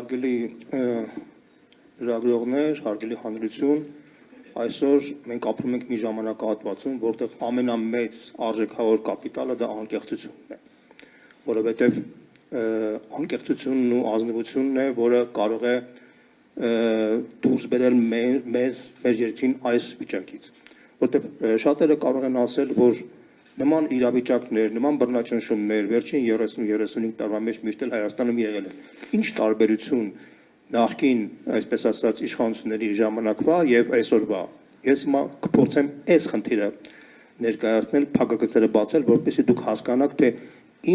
Հարգելի լրագրողներ, հարգելի հանրություն, այսօր մենք ապրում ենք մի ժամանակահատվածում, որտեղ ամենամեծ արժեքավոր կապիտալը դա անկեղծությունն է, որովհետև անկեղծությունն ու ազնվությունն է, որը կարող է դուրս բերել մեզ մեր երկրին այս վիճակից, որտեղ շատերը կարող են ասել, որ նման իրավիճակներ, նման բռնաճնշումներ վերջին 30-35 տարվա մեջ միշտ էլ Հայաստանում եղել են։ Ինչ տարբերություն նախկին, այսպես ասած, իշխանությունների ժամանակվա եւ այսօրվա։ Ես հիմա կփորձեմ այս խնդիրը ներկայացնել, փակագծերը բացել, որպեսզի դուք հասկանաք, թե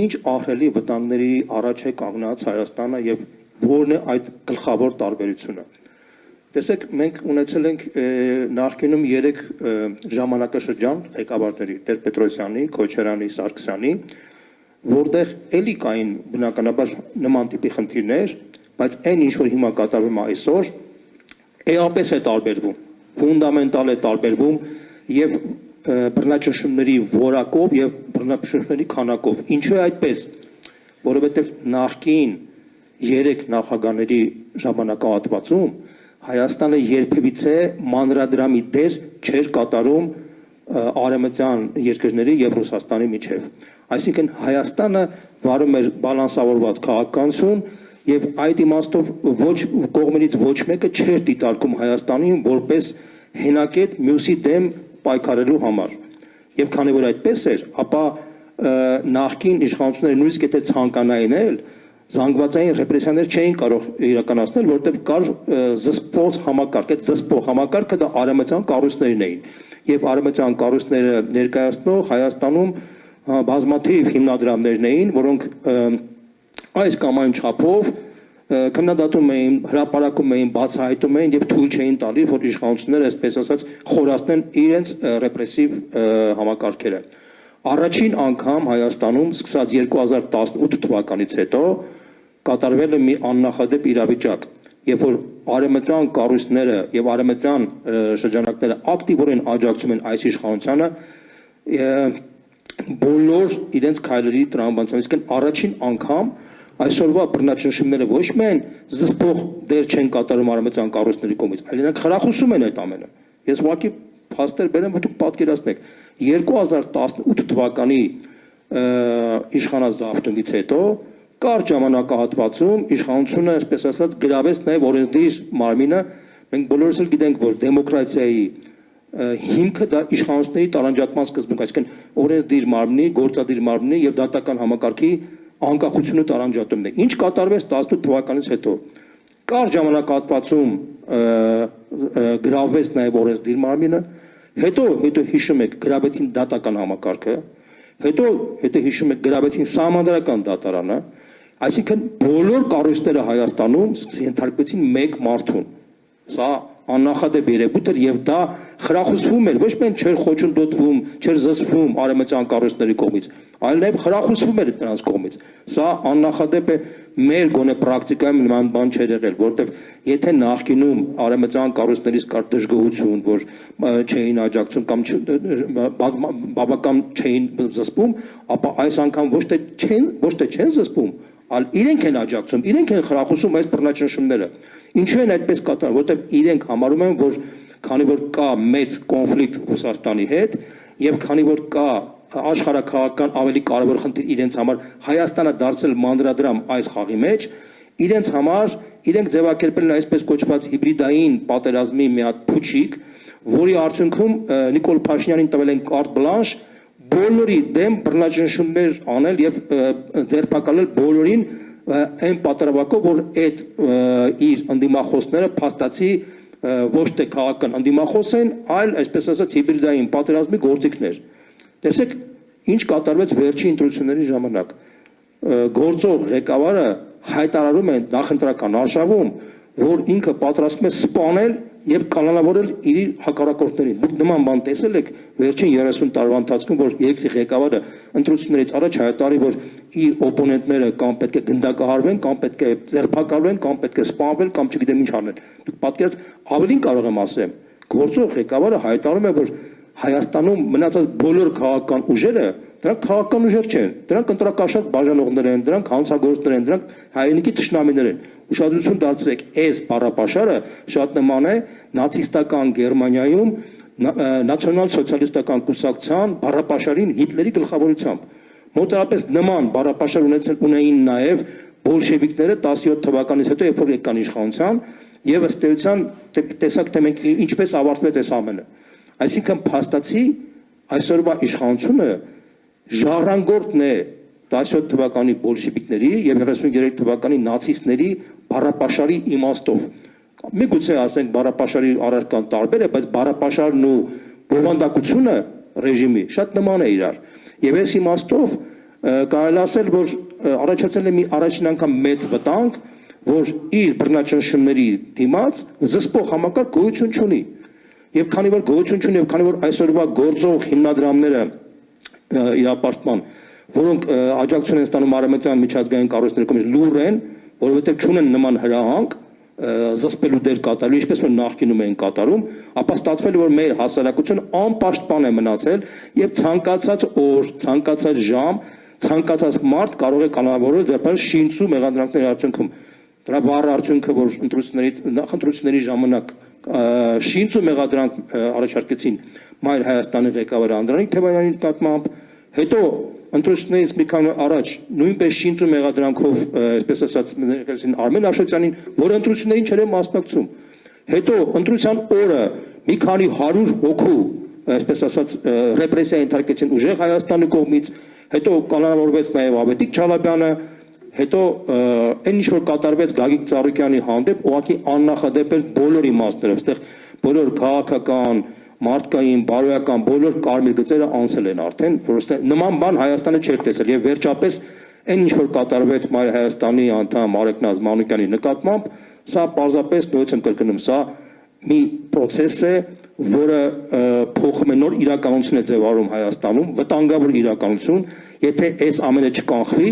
ինչ ահռելի վտանգների առաջ է կանգնած Հայաստանը եւ որն է այդ գլխավոր տարբերությունը։ Տեսեք, մենք ունեցել ենք նախկինում 3 ժամանակաշրջան ղեկավարների Տեր-Պետրոսյանի, Քոչարյանի, Սարգսյանի, որտեղ էլի կային բնականաբար նման տիպի խնդիրներ, բայց այն ինչ որ հիմա կատարվում է այսօր, էապես է տարբերվում, ֆունդամենտալ է տարբերվում եւ բռնաճնշումների որակով եւ բռնաճնշումների քանակով։ Ինչու է այդպես, որովհետեւ նախկին 3 նախագահների ժամանակահատվածում Հայաստանը երբևիցե մանրադրամի դեր չէր կատարում արևմտյան երկրների եւ Ռուսաստանի միջև։ Այսինքն Հայաստանը վարում էր բալանսավորված քաղաքականություն եւ այդ իմաստով ոչ կողմերից ոչ մեկը չէր դիտարկում Հայաստանին որպես հենակետ մյուսի դեմ պայքարելու համար։ Եվ քանի որ այդպես էր, ապա նախկին իշխանությունները նույնիսկ եթե ցանկանային էլ զանգվածային ռեպրեսիաներ չէին կարող իրականացնել, որտեղ կար զսպող համակարգ, այդ զսպող համակարգը դա արևմտյան կառույցներն էին, եւ արևմտյան կառույցները ներկայացնող Հայաստանում բազմաթիվ հիմնադրամներն էին, որոնք այս կամ այն չափով քննադատում էին, հրապարակում էին, բացահայտում էին եւ թույլ չէին տալի, որ իշխանությունները, այսպես ասած, խորացնեն իրենց ռեպրեսիվ համակարգերը։ Առաջին անգամ Հայաստանում սկսած 2018 թվականից հետո կատարվել է մի աննախադեպ իրավիճակ, երբ որ արևմտյան կառույցները եւ արևմտյան շրջանակները ակտիվորեն աջակցում են այս իշխանությանը բոլոր իրենց քայլերի տրամաբանությամբ, իսկ առաջին անգամ այսօրվա բռնաճնշումները ոչ միայն զսպող դեր չեն կատարում արևմտյան կառույցների կողմից, այլ նրանք խրախուսում են այդ ամենը։ Ես ուղղակի փաստեր բերեմ, որ դուք պատկերացնեք 2018 թվականի իշխանազավթումից հետո կար ժամանակահատվածում իշխանությունը, այսպես ասած, գրավեց նաև օրենսդիր մարմինը, մենք բոլորս էլ գիտենք, որ դեմոկրատիայի հիմքը դա իշխանությունների տարանջատման սկզբունք, այսինքն օրենսդիր մարմնի, գործադիր մարմնի եւ դատական համակարգի անկախությունը տարանջատումն է։ Ինչ կատարվեց 18 թվականից հետո։ Կար ժամանակահատվածում գրավվեց նաև օրենսդիր մարմինը, հետո հիշում եք գրավեցին դատական համակարգը, հետո հիշում եք գրավեցին սահմանադրական դատարանը, այսինքն բոլոր կառույցները Հայաստանում ենթարկվեցին մեկ մարդուն։ Սա աննախադեպ երևույթ էր եւ դա խրախուսվում էր, ոչ միայն չէր խոչընդոտվում, չէր զսպվում արևմտյան կառույցների կողմից, այլ նաեւ խրախուսվում էր նրանց կողմից։ Սա աննախադեպ է մեր գոնե պրակտիկայում նման բան չէր եղել, որտեվ եթե նախկինում արևմտյան կառույցներից կար դժգոհություն, որ չէին աջակցում կամ բավական չէին զսպում, ապա այս անգամ ոչ թե չեն զսպում, այլ իրենք են աջակցում, իրենք են խրախուսում այս բռնաճնշումները։ Ինչու են այդպես կատարում, որտեղ իրենք համարում են, որ քանի որ կա մեծ կոնֆլիկտ Ռուսաստանի հետ եւ քանի որ կա աշխարհաքաղաքական ավելի կարևոր խնդիր իրենց համար Հայաստանը դարձել մանրադրամ այս խաղի մեջ, իրենց համար իրենք ձևակերպել են այսպես կոչված հիբրիդային պատերազմի մի հատ փուչիկ, որի արդյունքում Նիկոլ Փաշինյանին տվել են կարտ բլանշ բոլորի դեմ բռնաճնշումներ անել եւ ձերբակալել բոլորին այն պատրավակով, որ այդ իր ընդդիմախոսները փաստացի ոչ թե քաղաքական ընդդիմախոս են, այլ այսպես ասած հիբրիդային պատերազմի գործիքներ։ Տեսեք, ինչ կատարվեց վերջին ընտրությունների ժամանակ։ Գործող ղեկավարը հայտարարում է նախընտրական արշավում, որ ինքը պատրաստվում է սպանել եւ կանոնավորել իր հակառակորդներին։ Դուք նման բան տեսել եք վերջին 30 տարվա ընթացքում, որ երկրի ղեկավարը ընտրություններից առաջ հայտարարի, որ իր օպոնենտները կամ պետք է գնդակահարվեն, կամ պետք է ձերբակալվեն, կամ պետք է սպանվեն, կամ չգիտեմ ինչ անեն։ Դուք պատկերացրեք, ավելին կարող եմ ասեմ, գործող ղեկավարը հայտարարում է, որ Հայաստանում մնացած բոլոր քաղաքական ուժերը դրանք քաղաքական ուժեր չեն, դրանք ընտրակաշառք բաժանողներ են, դրանք հանցագործներ են, դրանք հայրենիքի թշնամիներ են։ ուշադրություն դարձրեք, այս բառապաշարը շատ նման է նացիստական Գերմանիայում նացիոնալ-սոցիալիստական կուսակցության բառապաշարին Հիտլերի գլխավորությամբ։ Մոտարապես նման բառապաշար ունեին նաև բոլշևիկները 17 թվականից հետո, երբ որ եկան իշխանության, եւ ըստ էության տեսակ թե մենք ինչպես ավարտվեց այս ամենը։ Այսինքն փաստացի այսօրվա իշխանությունը ժառանգորդն է 17 թվականի բոլշևիկների եւ 33 թվականի նացիստների բառապաշարի իմաստով։ Միգուցե ասենք բառապաշարի առարկան տարբեր է, բայց բառապաշարն ու բովանդակությունը ռեժիմի շատ նման է իրար։ Եվ այս իմաստով կարելի ասել, որ առաջացել է մի առաջին անգամ մեծ վտանգ, որ իր բռնաճնշումների դիմաց զսպող համակարգ գոյություն չունի։ Եվ քանի որ գոյություն չունի, եւ քանի որ այսօրվա գործող հիմնադրամները իրապաշտպան, որոնք աջակցություն են ստանում արևմտյան միջազգային կառույցների կողմից լուր են, որովհետև չունեն նման հրահանգ զսպելու դեր կատարելու, ինչպես որ նախկինում էին կատարում, ապա ստացվել է, որ մեր հասարակությունը անպաշտպան է մնացել եւ ցանկացած օր, ցանկացած ժամ, ցանկացած մարդ կարող է կանոնավորել ձեռբերել շինծու մեղադրանքների արդյունքում։ Դրա բառը արդյունքը, որ ընտրությունների ժամանակ շինծու մեղադրանք առաջարկեցին Մայր Հայաստանի ղեկավար Անդրանիկ Թևանյանի նկատմամբ, հետո ընտրություններից մի քանի առաջ նույնպես շինծու մեղադրանքով, այսպես ասած, Արմեն Աշոտյանին, որը ընտրություններին չէր մասնակցում։ Հետո ընտրության օրը մի քանի 100 հոգու, այսպես ասած, ռեպրեսիա ենթարկեցին ուժեղ Հայաստանի կողմից, հետո կանոնավորվեց նաև Ավետիք Չալաբյանը, հետո այն ինչ որ կատարվեց Գագիկ Ծառուկյանի հանդեպ, ուղղակի աննախադեպ էր բոլոր իմաստներով, այստեղ բոլոր քաղաքական, մարդկային, բարոյական բոլոր կարմիր գծերը անցել են արդեն, որովհետեւ նման բան Հայաստանը չէր տեսել եւ վերջապես այն ինչ որ կատարվեց Մայր Հայաստանի անդամ Արեգնազ Մանուկյանի նկատմամբ, սա պարզապես նույնպես եմ կրկնում, սա մի process է, որը փոխում է նոր իրականություն է ձևավորում Հայաստանում, վտանգավոր իրականություն, եթե այս ամենը չկանխվի,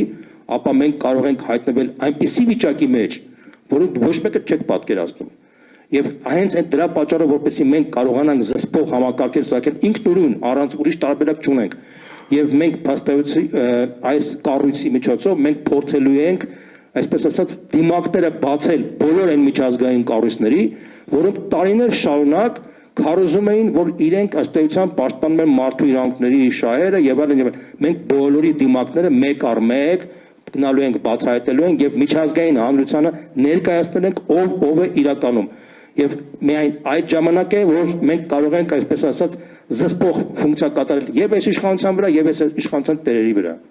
ապա մենք կարող ենք հայտնվել այնպիսի վիճակի մեջ, որը ոչ մեկը չեք պատկերացնում։ Եվ հենց այդ դրա պատճառով, որպեսզի մենք կարողանանք զսպող համակարգեր ստեղծել ինքնուրույն, առանց ուրիշ տարբերակ չունենք, եւ մենք փաստացի այս կառույցի միջոցով մենք փորձելու ենք, այսպես ասած, դիմակները բացել բոլոր այն միջազգային կառույցների, որոնք տարիներ շարունակ քարոզում էին, որ իրենք ըստ էության պաշտպանում են մարդու իրավունքների շահերը եւ այլն եւ այլն։ Մենք բոլորի դիմակները մեկ առ մեկ գնալու ենք, բացահայտելու ենք եւ միջազգային հանրությանը ներկայացնել ենք ով է իրականում։ Եվ միայն այդ ժամանակ է, որ մենք կարող ենք, այսպես ասած, զսպող ֆունկցիա կատարել եւ այս իշխանության վրա, եւ այս իշխանության տերերի վրա։